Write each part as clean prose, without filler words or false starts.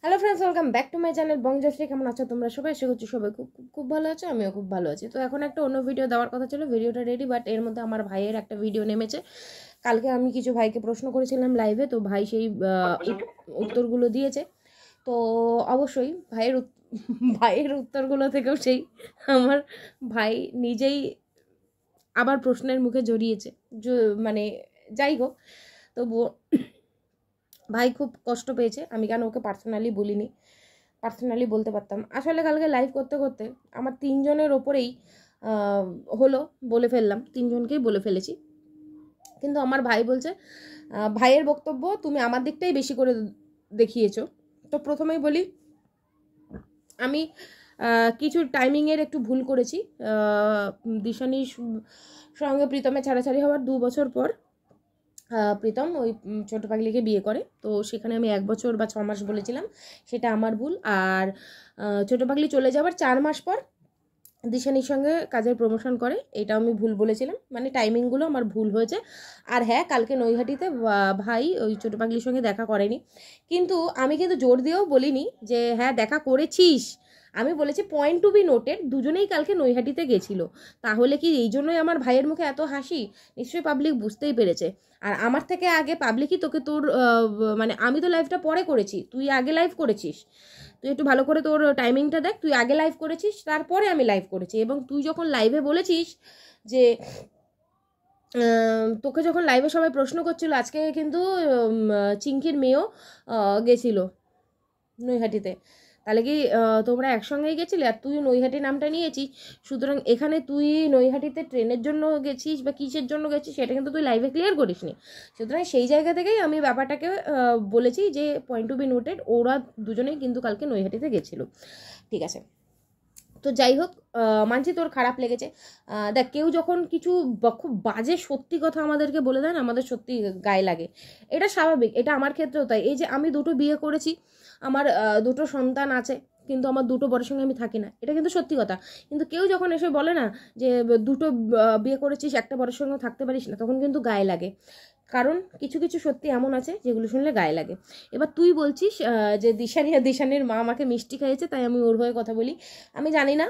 Hello friends, welcome back to my channel Bongjashree. কেমন আছো তোমরা সবাই? আশা করছি সবাই খুব খুব খুব ভালো আছো, আমিও খুব ভালো আছি। তো এখন একটা অন্য ভিডিও দেওয়ার কথা ছিল, ভিডিওটা রেডি, বাট এর মধ্যে আমার ভাইয়ের একটা ভিডিও নেমেছে। কালকে আমি কিছু ভাইকে প্রশ্ন করেছিলাম লাইভে, তো ভাই সেই উত্তরগুলো দিয়েছে। তো অবশ্যই ভাইয়ের উত্তরগুলো থেকেও সেই আমার ভাই নিজেই আবার প্রশ্নের মুখে জড়িয়েছে। মানে যাই হোক, তবুও ভাই খুব কষ্ট পেয়েছে। আমি কেন ওকে পার্সোনালি বলিনি, পার্সোনালি বলতে পারতাম। আসলে কালকে লাইভ করতে করতে আমার তিনজনের ওপরেই হলো, বলে ফেললাম, তিনজনকেই বলে ফেলেছি। কিন্তু আমার ভাই বলছে, ভাইয়ের বক্তব্য তুমি আমার দিকটাই বেশি করে দেখিয়েছো। তো প্রথমেই বলি, আমি কিছু টাইমিংয়ের একটু ভুল করেছি। দিশানির সঙ্গে প্রীতমের ছাড়াছাড়ি হওয়ার 2 বছর পর প্রীতম ওই ছোটো পাগলিকে বিয়ে করে। তো সেখানে আমি 1 বছর বা 6 মাস বলেছিলাম, সেটা আমার ভুল। আর ছোটো পাগলি চলে যাওয়ার 4 মাস পর দিশানির সঙ্গে কাজের প্রমোশন করে, এটা আমি ভুল বলেছিলাম, মানে টাইমিংগুলো আমার ভুল হয়েছে। আর হ্যাঁ, কালকে নৈহাটিতে ভাই ওই ছোটো পাগলির সঙ্গে দেখা করেনি, কিন্তু আমি কিন্তু জোর দিয়েও বলিনি যে হ্যাঁ দেখা করেছিস। আমি বলেছি পয়েন্ট টু বি নোটেড, দুজনেই কালকে নৈহাটিতে গেছিল। তাহলে কি এই জন্যই আমার ভাইয়ের মুখে এত হাসি? নিশ্চয়ই পাবলিক বুঝতেই পেরেছে। আর আমার থেকে আগে পাবলিকই তোকে তোর মানে আমি তো লাইভটা পরে করেছি, তুই আগে লাইভ করেছিস। তুই একটু ভালো করে তোর টাইমিংটা দেখ, তুই আগে লাইভ করেছিস, তারপরে আমি লাইভ করেছি। এবং তুই যখন লাইভে বলেছিস যে তোকে যখন লাইভে সবাই প্রশ্ন করছিল, আজকে কিন্তু চিঙ্কির মেয়েও গেছিল নৈহাটিতে, তাহলে কি তোমরা একসঙ্গেই গেছিলে? আর তুই নৈহাটি নামটা নিয়েছিস, সুতরাং এখানে তুই নৈহাটিতে ট্রেনের জন্য গেছিস বা কিসের জন্য গেছিস সেটা কিন্তু তুই লাইভে ক্লিয়ার করিসনি। সুতরাং সেই জায়গা থেকেই আমি ব্যাপারটাকে বলেছি যে পয়েন্ট টু বি নোটেড, ওরা দুজনেই কিন্তু কালকে নৈহাটিতে গেছিলো। ঠিক আছে, তো যাই হোক, মানছি তোর খারাপ লেগেছে। দেখ, কেউ যখন কিছু খুব বাজে সত্যি কথা আমাদেরকে বলে দেন, আমাদের সত্যি গায়ে লাগে, এটা স্বাভাবিক। এটা আমার ক্ষেত্রেও তাই। এই যে আমি 2টো বিয়ে করেছি, আমার 2টো সন্তান আছে, কিন্তু আমার 2টো বরের সঙ্গে আমি থাকি না, এটা কিন্তু সত্যি কথা। কিন্তু কেউ যখন এসে বলে না যে 2টো বিয়ে করেছিস, একটা বরের সঙ্গেও থাকতে পারিস না, তখন কিন্তু গায়ে লাগে। কারণ কিছু কিছু সত্যি এমন আছে যেগুলো শুনলে গায়ে লাগে। এবার তুই বলছিস যে দিশানির মা আমাকে মিষ্টি খাইয়েছে, তাই আমি ওর হয়ে কথা বলি। আমি জানি না,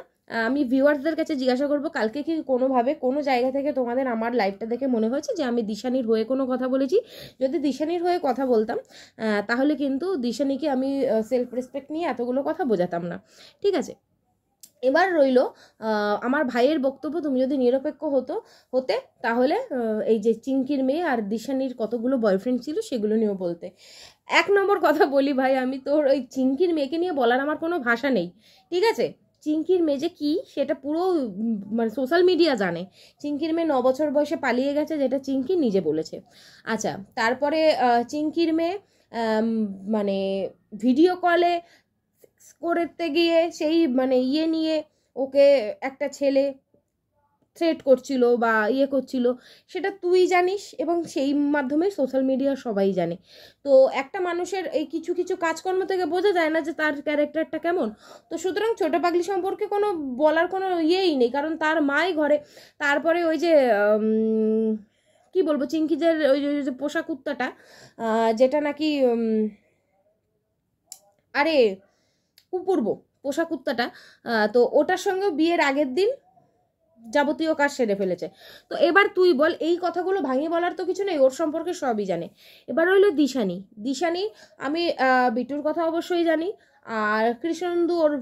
আমি ভিউয়ার্সদের কাছে জিজ্ঞাসা করবো, কালকে কি কোনোভাবে কোনো জায়গা থেকে তোমাদের আমার লাইভটা দেখে মনে হয়েছে যে আমি দিশানির হয়ে কোনো কথা বলেছি? যদি দিশানির হয়ে কথা বলতাম, তাহলে কিন্তু দিশানিকে আমি সেলফ রেসপেক্ট নিয়ে এতগুলো কথা বোঝাতাম না। ঠিক আছে, এবার রইল আমার ভাইয়ের বক্তব্য। তুমি যদি নিরপেক্ষ হতে তাহলে এই যে চিঙ্কির মেয়ে আর দিশানির কতগুলো বয়ফ্রেন্ড ছিল সেগুলো নিয়েও বলতে। 1 নম্বর কথা বলি ভাই, আমি তোর ওই চিঙ্কির মেয়েকে নিয়ে বলার আমার কোনো ভাষা নেই। ঠিক আছে, চিঙ্কির মেয়ে যে কী সেটা পুরো মানে সোশ্যাল মিডিয়া জানে। চিঙ্কির মেয়ে 9 বছর বয়সে পালিয়ে গেছে, যেটা চিঙ্কি নিজে বলেছে। আচ্ছা, তারপরে চিঙ্কির মেয়ে মানে ভিডিও কলে করতে গিয়ে সেই মানে নিয়ে ওকে একটা ছেলে থ্রেট করছিল বা করছিল, সেটা তুই জানিস এবং সেই মাধ্যমে সোশ্যাল মিডিয়া সবাই জানে। তো একটা মানুষের এই কিছু কিছু কাজকর্ম থেকে বোঝা যায় না যে তার ক্যারেক্টারটা কেমন। তো সুতরাং ছোটো পাগলি সম্পর্কে কোনো বলার কোনো নেই, কারণ তার মাই ঘরে। তারপরে ওই যে কি বলবো, চিঙ্কিজের ওই যে পোষা কুত্তাটা, যেটা নাকি আরে অপূর্ব পোষা কুত্তাটা, তো ওটার সঙ্গেও বিয়ের আগের দিন যাবতীয় কাজ সেরে ফেলেছে। তো এবার তুই বল, এই কথাগুলো ভাঙিয়ে বলার তো কিছু নেই, ওর সম্পর্কে সবই জানে। এবার রইল দিশানি। আমি বিটুর কথা অবশ্যই জানি, আর কৃষ্ণন্দু ওর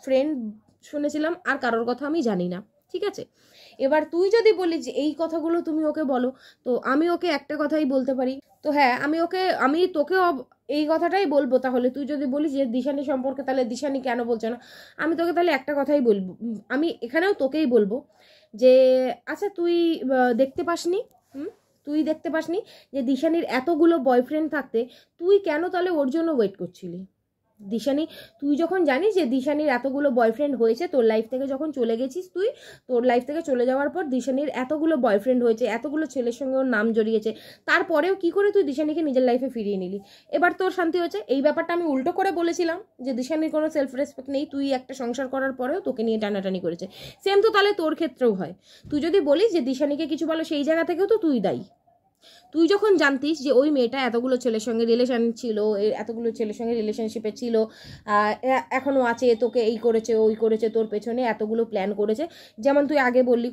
ফ্রেন্ড শুনেছিলাম, আর কারোর কথা আমি জানি না। ঠিক আছে, এবার তুই যদি বলিস যে এই কথাগুলো তুমি ওকে বলো, তো আমি ওকে একটা কথাই বলতে পারি। তো হ্যাঁ, আমি তোকে এই কথাটাই বলবো। তাহলে তুই যদি বলিস যে দিশানি সম্পর্কে, তাহলে দিশানি কেন বলছে না, আমি তোকে তাহলে একটা কথাই বলবো। আমি এখানেও তোকেই বলবো যে আচ্ছা, তুই দেখতে পাসনি, তুই দেখতে পাসনি যে দিশানির এতগুলো বয়ফ্রেন্ড থাকতে তুই কেন তাহলে ওর জন্য ওয়েট করছিলি? দিশানি, তুই যখন জানিস যে দিশানির এতগুলো বয়ফ্রেন্ড হয়েছে, তোর লাইফ থেকে যখন চলে গেছিস, তুই তোর লাইফ থেকে চলে যাওয়ার পর দিশানির এতগুলো বয়ফ্রেন্ড হয়েছে, এতগুলো ছেলের সঙ্গে ওর নাম জড়িয়েছে, তারপরেও কি করে তুই দিশানিকে নিজের লাইফে ফিরিয়ে নিলি? এবার তোর শান্তি হয়েছে? এই ব্যাপারটা আমি উল্টো করে বলেছিলাম যে দিশানির কোনো সেলফ রেসপেক্ট নেই, তুই একটা সংসার করার পরেও তোকে নিয়ে টানাটানি করেছে। সেম তো তাহলে তোর ক্ষেত্রেও হয়। তুই যদি বলিস যে দিশানিকে কিছু বলো, সেই জায়গা থেকেও তো তুই দায়ী। তুই যখন জানতিস যে ওই মেয়েটা এতগুলো ছেলের সঙ্গে রিলেশন ছিল, এতগুলো ছেলের সঙ্গে রিলেশনশিপে ছিল, এখনও আছে, তোকে এই করেছে ওই করেছে, তোর পেছনে এতগুলো প্ল্যান করেছে, যেমন তুই আগে বললি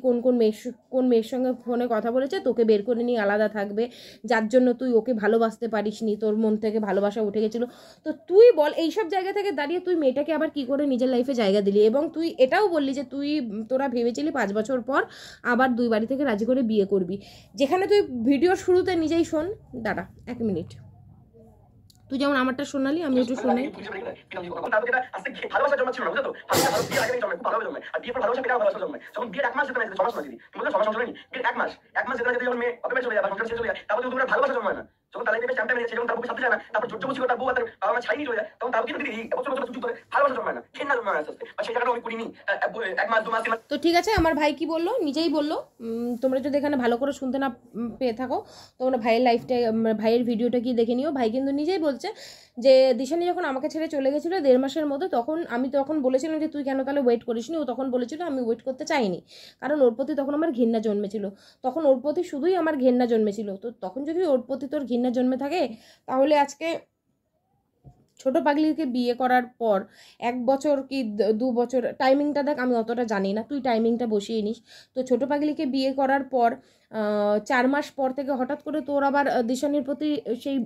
কোন মেয়ের সঙ্গে ফোনে কথা বলেছে, তোকে বের করে নিয়ে আলাদা থাকবে, যার জন্য তুই ওকে ভালোবাসতে পারিসনি, তোর মন থেকে ভালোবাসা উঠে গেছিলো। তো তুই বল এইসব জায়গা থেকে দাঁড়িয়ে তুই মেয়েটাকে আবার কি করে নিজের লাইফে জায়গা দিলি? এবং তুই এটাও বললি যে তোরা ভেবেছিলি 5 বছর পর আবার 2 বাড়ি থেকে রাজি করে বিয়ে করবি, যেখানে তুই ভিডিওর শুরুতে নিজেই শোন। দাঁড়া 1 মিনিট, তুই যেমন আমারটা শোনালি আমি একটু শোনাই। যখন তাদের দেবে চামটা মেরেছে, যখন তার বুকে সাথে যায় না, তারপর জোর জবরদস্তি করে তার বউ আর তার বাবা মা ছাই নিয়ে চলে যায়, তখন তার কিন্তু দিদি এবছর বছর যুদ্ধ করে ভালোবাসা জন্মায় না, ঘেন্না জন্মায় না আস্তে আস্তে। বা সেই জায়গাটা আমি করিনি 1 মাস 2 মাস 3 মাস। তো ঠিক আছে, আমার ভাই কি বললো নিজেই বললো। তোমরা যদি এখানে ভালো করে শুনতে না পেয়ে থাকো, তোমরা ভাইয়ের লাইফটা, ভাইয়ের ভিডিওটা কি দেখে নিও। ভাই কিন্তু নিজেই বলছে যে দিশানি যখন আমাকে ছেড়ে চলে গেছিলো 1.5 মাসের মধ্যে, আমি তখন বলেছিলাম যে তুই কেন তাহলে ওয়েট করিসনি। ও তখন বলেছিল আমি ওয়েট করতে চাইনি, কারণ ওর প্রতি তখন আমার ঘৃণা জন্মেছিল, তখন ওর প্রতি শুধুই আমার ঘৃণা জন্মেছিল। তো তখন যদি ওর প্রতি তোর ঘৃণা জন্মে থাকে, তাহলে আজকে ছোট পাগলিকে বিয়ে করার পর 1 বছর কি 2 বছর, টাইমিংটা দেখ, আমি অতটা জানি না, তুই টাইমিংটা বসিয়ে নিস। তো ছোট পাগলিকে বিয়ে করার পর 4 মাস পর থেকে হঠাৎ করে তোর আবার দিশানির প্রতি সেই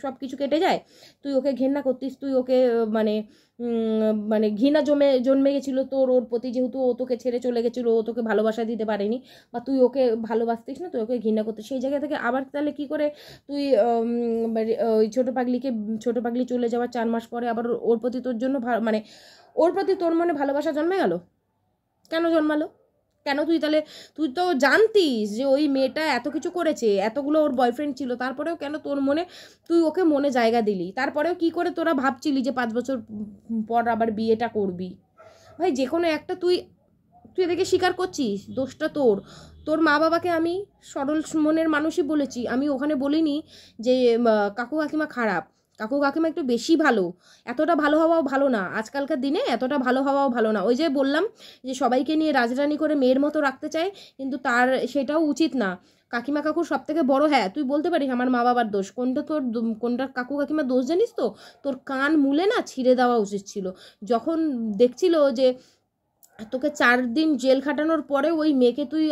সব কিছু কেটে যায়। তুই ওকে ঘেন্না করতিস, তুই ওকে মানে ঘৃণা জন্মে গেছিলো তোর ওর প্রতি, যেহেতু ও তোকে ছেড়ে চলে গেছিলো, ও তোকে ভালোবাসা দিতে পারেনি, বা তুই ওকে ভালোবাসতিস না, তুই ওকে ঘৃণা করতিস। সেই জায়গা থেকে আবার তাহলে কি করে তুই ওই ছোট পাগলি চলে যাওয়ার 4 মাস পরে আবার ওর প্রতি তোর জন্য মানে ওর প্রতি তোর মনে ভালোবাসা জন্মে গেল? কেন জন্মালো? কেন? তুই তো জানতিস যে ওই মেয়েটা এত কিছু করেছে, এতগুলো ওর বয়ফ্রেন্ড ছিল, তারপরেও কেন তোর মনে, তুই ওকে মনে জায়গা দিলি? তারপরেও কি করে তোরা ভাবছিলি যে 5 বছর পর আবার বিয়েটা করবি? ভাই যে কোনো একটা তুই এদিকে স্বীকার করছিস, দোষটা তোর মা বাবাকে আমি সরল মনের মানুষই বলেছি, আমি ওখানে বলিনি যে কাকু কাকিমা খারাপ। কাকু কাকিমা একটু বেশি ভালো, এতটা ভালো হওয়াও ভালো না, আজকালকার দিনে এতটা ভালো হওয়াও ভালো না। ওই যে বললাম যে সবাইকে নিয়ে রাজরানি করে মেয়ের মতো রাখতে চায়, কিন্তু সেটাও উচিত না। কাকিমা কাকুর সব থেকে বড়, হ্যাঁ তুই বলতে পারিস আমার মা বাবার দোষ, কোনটা কাকু কাকিমার দোষ জানিস তো? তোর কান মুলে না ছিঁড়ে দেওয়া উচিত ছিল। যখন দেখছিল যে তোকে 4 দিন জেল খাটানোর পরে ওই মেয়েকে তুই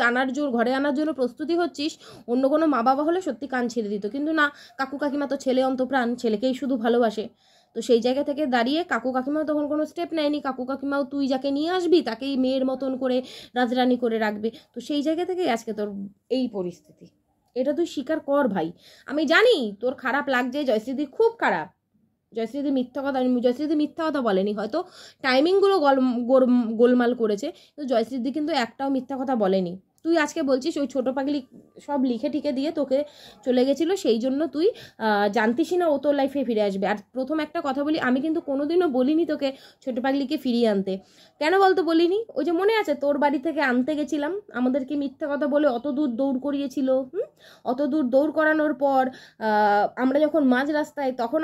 ঘরে আনার জন্য প্রস্তুতি হচ্ছিস, অন্য কোনো মা বাবা হলে সত্যি কান ছেড়ে দিত, কিন্তু না, কাকু কাকিমা তো ছেলে অন্তপ্রাণ, ছেলেকেই শুধু ভালোবাসে। তো সেই জায়গা থেকে দাঁড়িয়ে কাকু কাকিমাও তখন কোনো স্টেপ নেয়নি। কাকু কাকিমাও তুই যাকে নিয়ে আসবি তাকেই মেয়ের মতন করে রাজরানি করে রাখবে। তো সেই জায়গা থেকেই আজকে তোর এই পরিস্থিতি, এটা তুই স্বীকার কর ভাই। আমি জানি তোর খারাপ লাগছে, জয়শ্রীদি খুব খারাপ, জয়শ্রীদি মিথ্যা কথা বলেনি, হয়তো টাইমিংগুলো গোলমাল করেছে, কিন্তু জয়শ্রীদি কিন্তু একটাও মিথ্যা কথা বলেনি। তুই আজকে বলছিস ওই ছোটো পাগলি সব লিখে ঠিকে দিয়ে তোকে চলে গেছিলো, সেই জন্য তুই জানতিসই না ও তোর লাইফে ফিরে আসবে। আর প্রথম একটা কথা বলি, আমি কিন্তু কোনোদিনও বলিনি তোকে ছোটো পাগলিকে ফিরিয়ে আনতে। কেন বলতো বলিনি? ওই যে মনে আছে তোর বাড়ি থেকে আনতে গেছিলাম, আমাদেরকে মিথ্যা কথা বলে অত দূর দৌড় করিয়েছিল, অত দূর দৌড় করানোর পর আমরা যখন মাঝ রাস্তায়, তখন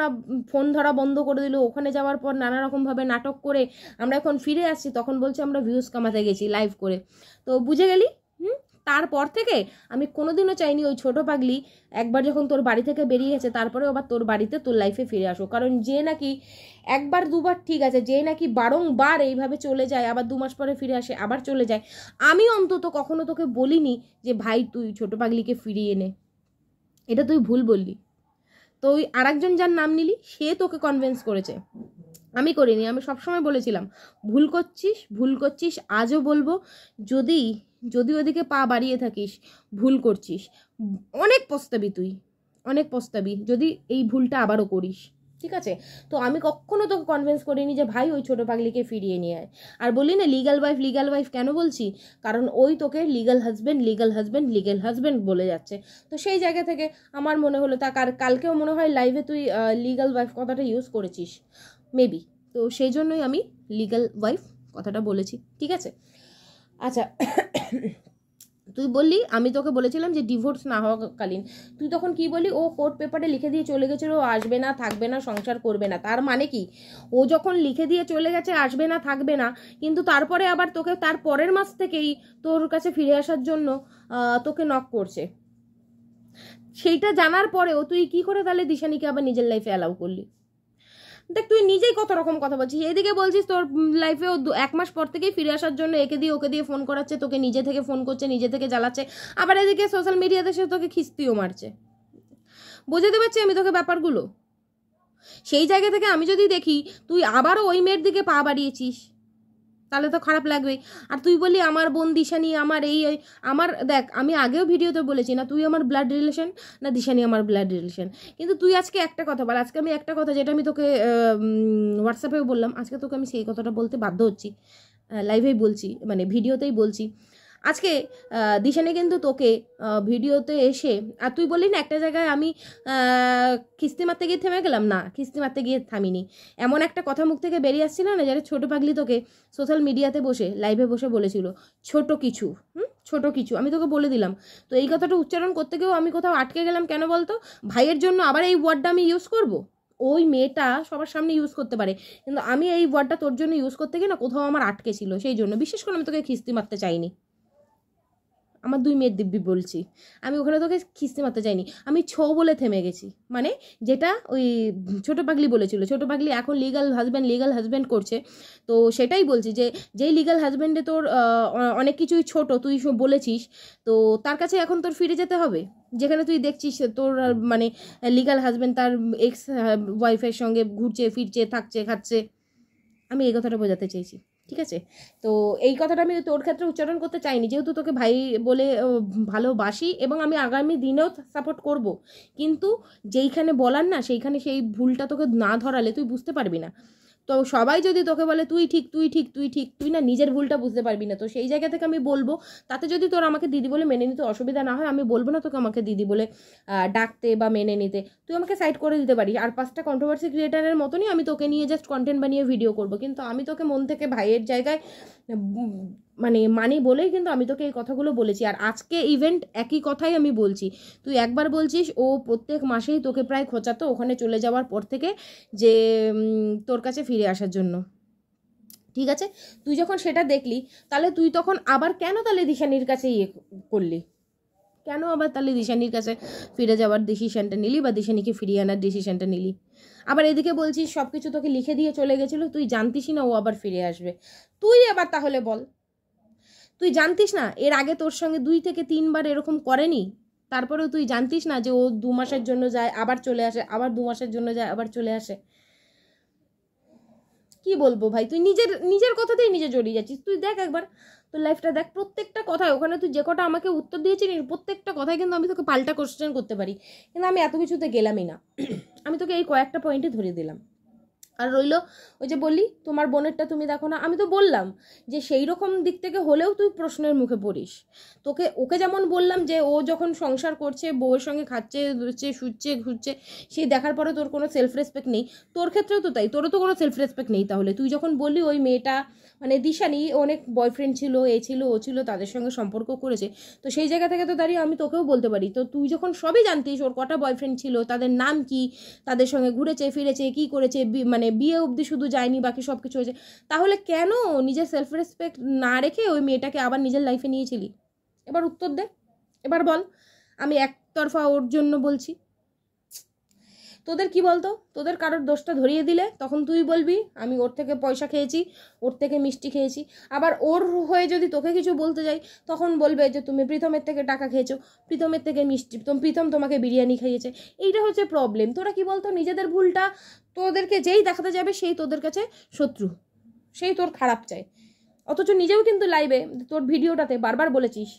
ফোন ধরা বন্ধ করে দিল। ওখানে যাওয়ার পর নানা রকমভাবে নাটক করে আমরা এখন ফিরে আসছি, তখন বলছে আমরা ভিউজ কামাতে গেছি লাইভ করে। তো বুঝে গেলি? তারপর থেকে আমি কোনোদিনও চাইনি ওই ছোটো পাগলি একবার যখন তোর বাড়ি থেকে বেরিয়ে গেছে তারপরেও আবার তোর বাড়িতে তোর লাইফে ফিরে আসো। কারণ যে নাকি 1বার 2বার ঠিক আছে, যে নাকি বারংবার এইভাবে চলে যায়, আবার 2 মাস পরে ফিরে আসে, আবার চলে যায়, আমি অন্তত কখনো তোকে বলিনি যে ভাই তুই ছোটো পাগলিকে ফিরিয়ে নে। এটা তুই ভুল বললি। তো ওই আরেকজন যার নাম নিলি সে তোকে কনভিন্স করেছে, আমি করিনি। আমি সবসময় বলেছিলাম ভুল করছিস, আজও বলবো, যদি ওদিকে পা বাড়িয়ে থাকিস, ভুল করছিস, অনেক পস্তাবি যদি এই ভুলটা আবারও করিস, ঠিক আছে? তো আমি কখনো তোকে কনভিন্স করিনি যে ভাই ওই ছোটো পাগলিকে ফিরিয়ে নিয়ে আয়। আর বলি না লিগাল ওয়াইফ কেন বলছি? কারণ ওই তোকে লিগাল হাজব্যান্ড বলে যাচ্ছে। তো সেই জায়গা থেকে আমার মনে হলো, কালকেও মনে হয় লাইভে তুই লিগাল ওয়াইফ কথাটা ইউজ করেছিস মেবি, তো সেই জন্যই আমি লিগাল ওয়াইফ কথাটা বলেছি, ঠিক আছে? আচ্ছা, তুই বললি আমি তোকে বলেছিলাম যে ডিভোর্স না হওয়াকালীন, তুই তখন কি বলি? ও কোর্ট পেপারে লিখে দিয়ে চলে গেছিলো ও আসবে না, থাকবে না, সংসার করবে না। তার মানে কি? ও যখন লিখে দিয়ে চলে গেছে আসবে না, থাকবে না, কিন্তু তারপরে আবার তোকে তার পরের মাস থেকেই তোর কাছে ফিরে আসার জন্য তোকে নক করছে। সেইটা জানার পরেও তুই কি করে তাহলে দিশানিকে আবার নিজের লাইফে অ্যালাউ করলি? দেখ তুই নিজেই কত রকম কথা বলছিস, এদিকে বলছিস তোর লাইফে ও 1 মাস পর থেকেই ফিরে আসার জন্য একে দিয়ে ওকে দিয়ে ফোন করাচ্ছে, তোকে নিজে থেকে ফোন করছে, নিজে থেকে জ্বালাচ্ছে, আবার এদিকে সোশ্যাল মিডিয়াতে সে তোকে খিস্তিও মারছে। বুঝতে পারছি আমি তোকে ব্যাপারগুলো। সেই জায়গা থেকে আমি যদি দেখি তুই আবারও ওই মেয়ের দিকে পা বাড়িয়েছিস তাহলে তো খারাপ লাগবেই। আর তুই বলি আমার বোন দিশানি আমার এই আমার, দেখ আমি আগেও ভিডিওতে বলেছি না তুই আমার ব্লাড রিলেশন না দিশানি আমার ব্লাড রিলেশন, কিন্তু তুই আজকে একটা কথা বল, আজকে আমি একটা কথা যেটা আমি তোকে হোয়াটসঅ্যাপেও বললাম, আজকে তোকে আমি সেই কথাটা বলতে বাধ্য হচ্ছি, লাইভেই বলছি, মানে ভিডিওতেই বলছি। আজকে দিশানি কিন্তু তোকে ভিডিওতে এসে, আর তুই বললি না একটা জায়গায় আমি কিস্তি মারতে গিয়ে থেমে গেলাম, না কিস্তি মারতে গিয়ে থামিনি, এমন একটা কথা মুখ থেকে বেরিয়ে আসছিল না যারা ছোটো পাগলি তোকে সোশ্যাল মিডিয়াতে বসে লাইভে বসে বলেছিল ছোট কিছু, ছোট কিছু, আমি তোকে বলে দিলাম। তো এই কথাটা উচ্চারণ করতে গিয়েও আমি কোথাও আটকে গেলাম কেন বলতো? ভাইয়ের জন্য আবার এই ওয়ার্ডটা আমি ইউজ করব? ওই মেয়েটা সবার সামনে ইউজ করতে পারে, কিন্তু আমি এই ওয়ার্ডটা তোর জন্য ইউজ করতে গিয়ে না কোথাও আমার আটকে ছিল, সেই জন্য বিশেষ করে আমি তোকে খিস্তি মারতে চাইনি। আমার 2 মেয়ের দিব্যি বলছি, আমি ওখানে তোকে খিস্তি মারতে চাইনি, আমি বলে থেমে গেছি। মানে যেটা ওই ছোটো পাগলি বলেছিল, ছোটো পাগলি এখন লিগাল হাজব্যান্ড করছে, তো সেটাই বলছি যে যেই লিগাল হাজব্যান্ডে তোর অনেক কিছুই ছোট তুই বলেছিস, তো তার কাছে এখন তোর ফিরে যেতে হবে, যেখানে তুই দেখছিস তোর মানে লিগাল হাজব্যান্ড তার এক্স ওয়াইফের সঙ্গে ঘুরছে ফিরছে থাকছে খাচ্ছে। আমি এই কথাটা বোঝাতে চেয়েছি, ঠিক আছে? তো এই কথাটা আমি তোর ক্ষেত্রে উচ্চারণ করতে চাইনি, যেহেতু তোকে ভাই বলে ভালোবাসি এবং আমি আগামী দিনেও সাপোর্ট করব, কিন্তু যেইখানে বলার না সেইখানে সেই ভুলটা তোকে না ধরালে তুই বুঝতে পারবি না। তো সবাই যদি তোকে বলে তুই ঠিক তুই ঠিক তুই ঠিক, তুই না নিজের ভুলটা বুঝতে পারবি না। তো সেই জায়গা থেকে আমি বলবো, তাতে যদি তোর আমাকে দিদি বলে মেনে নিতে অসুবিধা না হয়, আমি বলবো না তোকে আমাকে দিদি বলে ডাকতে বা মেনে নিতে, তুই আমাকে সাইড করে দিতে পারিস। আর 5টা কন্ট্রোভার্সি ক্রিয়েটারের মতনই আমি তোকে নিয়ে জাস্ট কন্টেন্ট বানিয়ে ভিডিও করব, কিন্তু আমি তোকে মন থেকে ভাইয়ের জায়গায় মানে মানি বলেই কিন্তু আমি তোকে এই কথাগুলো বলেছি। আর আজকে ইভেন্ট একই কথাই আমি বলছি, তুই একবার বলছিস ও প্রত্যেক মাসেই তোকে প্রায় খোঁচাতো ওখানে চলে যাওয়ার পর থেকে যে তোর কাছে ফিরে আসার জন্য, ঠিক আছে? তুই যখন সেটা দেখলি তাহলে তুই তখন আবার কেন তাহলে দিশানির কাছে করলি, কেন আবার তাহলে দিশানির কাছে ফিরে যাওয়ার ডিসিশনটা নিলি বা দিশানিকে ফিরিয়ে আনার ডিসিশনটা নিলি? আবার এদিকে বলছিস সব কিছু তোকে লিখে দিয়ে চলে গেছিলো, তুই জানতিসই না ও আবার ফিরে আসবে। তুই আবার তাহলে বল, তুই জানতিস না এর আগে তোর সঙ্গে 2 থেকে 3 বার এরকম করেনি? তারপরেও তুই জানতিস না যে ও 2 মাসের জন্য যায় আবার চলে আসে, আবার 2 মাসের জন্য যায় আবার চলে আসে? কি বলবো ভাই, তুই নিজের কথাতেই নিজে জড়িয়ে যাচ্ছিস। তুই দেখ একবার তোর লাইফটা দেখ, প্রত্যেকটা কথায় ওখানে তুই যে কটা আমাকে উত্তর দিয়েছিস প্রত্যেকটা কথায় কিন্তু আমি তোকে পাল্টা কোশ্চেন করতে পারি, কিন্তু আমি এত কিছুতে গেলামই না। আমি তোকে এই কয়েকটা পয়েন্টে ধরিয়ে দিলাম। আর রইলো ওই যে বললি তোমার বোনেরটা তুমি দেখো না, আমি তো বললাম যে সেই রকম দিক থেকে হলেও তুই প্রশ্নের মুখে পড়িস। ওকে যেমন বললাম যে ও যখন সংসার করছে বউয়ের সঙ্গে খাচ্ছে শুচ্ছে ঘুরছে, সেই দেখার পরে তোর কোনো সেলফ রেসপেক্ট নেই, তোর ক্ষেত্রেও তো তাই, তোরও তো কোনো সেলফ রেসপেক্ট নেই। তাহলে তুই যখন বললি ওই মেয়েটা মানে দিশানি অনেক বয়ফ্রেন্ড ছিল এ ছিল ও ছিল তাদের সঙ্গে সম্পর্ক করেছে, তো সেই জায়গা থেকে তো দাঁড়িয়ে আমি তোকেও বলতে পারি, তো তুই যখন সবই জানতিস ওর কটা বয়ফ্রেন্ড ছিল, তাদের নাম কি, তাদের সঙ্গে ঘুরেছে ফিরেছে কী করেছে, মানে বিয়ে অবধি শুধু যায়নি বাকি সব কিছু হয়েছে, তাহলে কেন নিজের সেলফ রেসপেক্ট না রেখে ওই মেয়েটাকে আবার নিজের লাইফে নিয়েছিলি? এবার উত্তর দে, এবার বল। আমি একতরফা ওর জন্য বলছি? তোদের কি বলতো, তোদের কারোর দোষটা ধরিয়ে দিলে তখন তুই বলবি আমি ওর থেকে পয়সা খেয়েছি, ওর থেকে মিষ্টি খেয়েছি, আবার ওর হয়ে যদি তোকে কিছু বলতে যাই তখন বলবে যে তুমি প্রীতমের থেকে টাকা খেয়েছো, প্রীতমের থেকে মিষ্টি, প্রীতম তোমাকে বিরিয়ানি খাইয়েছে। এইটা হচ্ছে প্রবলেম। তোরা কি বলতো নিজেদের ভুলটা তোদেরকে যেই দেখাতে যাবে সেই তোদের কাছে শত্রু, সেই তোর খারাপ চায়, অথচ নিজেও কিন্তু লাইভে তোর ভিডিওটাতে বারবার বলেছিস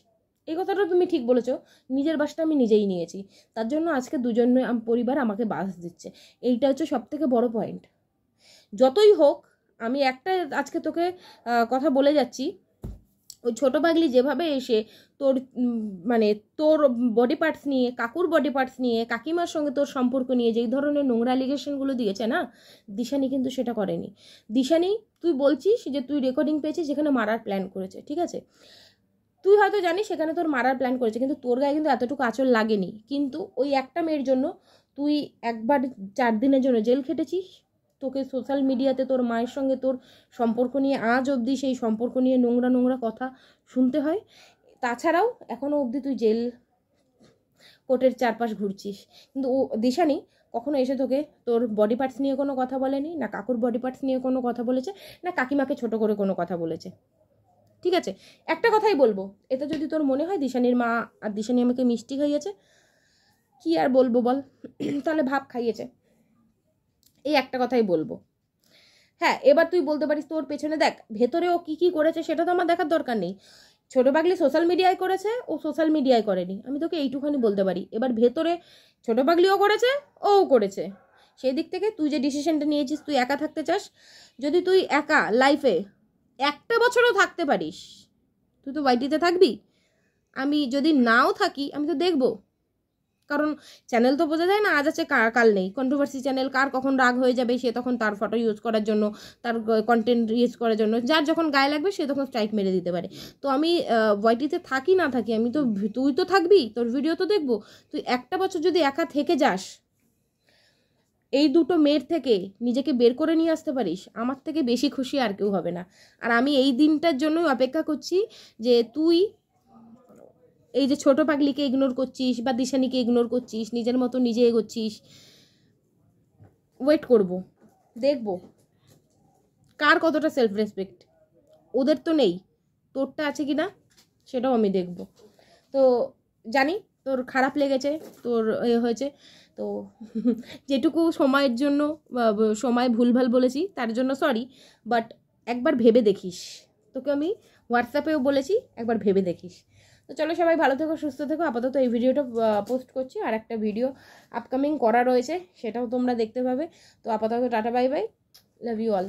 এই কথাটা তুমি ঠিক বলেছো, নিজের বাসটা আমি নিজেই নিয়েছি, তার জন্য আজকে দুজনে পরিবার আমাকে বাস দিচ্ছে। এইটা হচ্ছে সবথেকে বড় পয়েন্ট। যতই হোক আমি একটা আজকে তোকে কথা বলে যাচ্ছি, ওই ছোটো পাগলি যেভাবে এসে তোর মানে তোর বডি পার্টস নিয়ে, কাকুর বডি পার্টস নিয়ে, কাকিমার সঙ্গে তোর সম্পর্ক নিয়ে যেই ধরনের নোংরা অ্যালিগেশনগুলো দিয়েছে না, দিশানি কিন্তু সেটা করেনি। দিশানি তুই বলছিস যে তুই রেকর্ডিং পেয়েছিস যেখানে মারার প্ল্যান করেছে, ঠিক আছে, তুই হয়তো জানিস সেখানে তোর মারার প্ল্যান করেছে, কিন্তু তোর গায়ে কিন্তু এতটুকু আঁচল লাগেনি, কিন্তু ওই একটা মেয়ের জন্য তুই একবার 4 দিনের জন্য জেল খেটেছিস। তোকে সোশ্যাল মিডিয়াতে তোর মায়ের সঙ্গে তোর সম্পর্ক নিয়ে আজ অবধি সেই সম্পর্ক নিয়ে নোংরা নোংরা কথা শুনতে হয়। তাছাড়াও এখনও অবধি তুই জেল কোর্টের চারপাশ ঘুরছিস, কিন্তু ও দিশানি কখনো এসে তোকে তোর বডি পার্টস নিয়ে কোনো কথা বলেনি, না কাকুর বডি পার্টস নিয়ে কোনো কথা বলেছে, না কাকিমাকে ছোট করে কোনো কথা বলেছে। ঠিক আছে, একটা কথাই বলবো, এতে যদি তোর মনে হয় দিশানির মা আর দিশানি আমাকে মিষ্টি খাইয়েছে, কি আর বলবো বল, তাহলে ভাব খাইয়েছে, এই একটা কথাই বলবো। হ্যাঁ, এবার তুই বলতে পারিস তোর পেছনে দেখ ভেতরে ও কী করেছে সেটা তো আমার দেখার দরকার নেই। ছোটো পাগলি সোশ্যাল মিডিয়ায় করেছে, ও সোশ্যাল মিডিয়ায় করেনি, আমি তোকে এইটুখানি বলতে পারি। এবার ভেতরে ছোটো পাগলিও করেছে, ওও করেছে। সেই দিক থেকে তুই যে ডিসিশনটা নিয়েছিস, তুই একা থাকতে চাস, যদি তুই একা লাইফে একটা বছরও থাকতে পারিস, তুই তো ওয়াইটিতে থাকবি। আমি যদি নাও থাকি আমি তো দেখবো, কারণ চ্যানেল তো বোঝা যায় না আজ আছে কাল নেই। কন্ট্রোভার্সি চ্যানেল, কার কখন রাগ হয়ে যাবে সে তখন তার ফটো ইউজ করার জন্য, তার কন্টেন্ট ইউজ করার জন্য, যার যখন গায়ে লাগবে সে তখন স্ট্রাইক মেরে দিতে পারে। তো আমি ওয়াইটিতে থাকি না থাকি, আমি তো, তুই তো থাকবি, তোর ভিডিও তো দেখবো। তুই একটা বছর যদি একা থেকে যাস, এই দুটো মেয়ের থেকে নিজেকে বের করে নিয়ে আসতে পারিস, আমার থেকে বেশি খুশি আর কেউ হবে না। আর আমি এই দিনটার জন্যই অপেক্ষা করছি যে তুই এই যে ছোট পাগলিকে ইগনোর করছিস বা দিশানিকে ইগনোর করছিস, নিজের মতো নিজে এগোচ্ছিস, ওয়েট করব, দেখব কার কতটা সেলফ রেসপেক্ট। ওদের তো নেই, তোরটা আছে কি না সেটাও আমি দেখব। তো জানি তোর খারাপ লেগেছে, তোর হয়েছে, তো যেটুকু সময়ের জন্য সময় ভুলভাল বলেছি তার জন্য সরি, বাট একবার ভেবে দেখিস, তোকে আমি হোয়াটসঅ্যাপেও বলেছি, একবার ভেবে দেখিস। তো চলো সবাই ভালো থেকো, সুস্থ থেকো। আপাতত এই ভিডিওটা পোস্ট করছি, আর একটা ভিডিও আপকামিং করা রয়েছে, সেটাও তোমরা দেখতে পাবে। তো আপাতত tata, bye bye, love you all.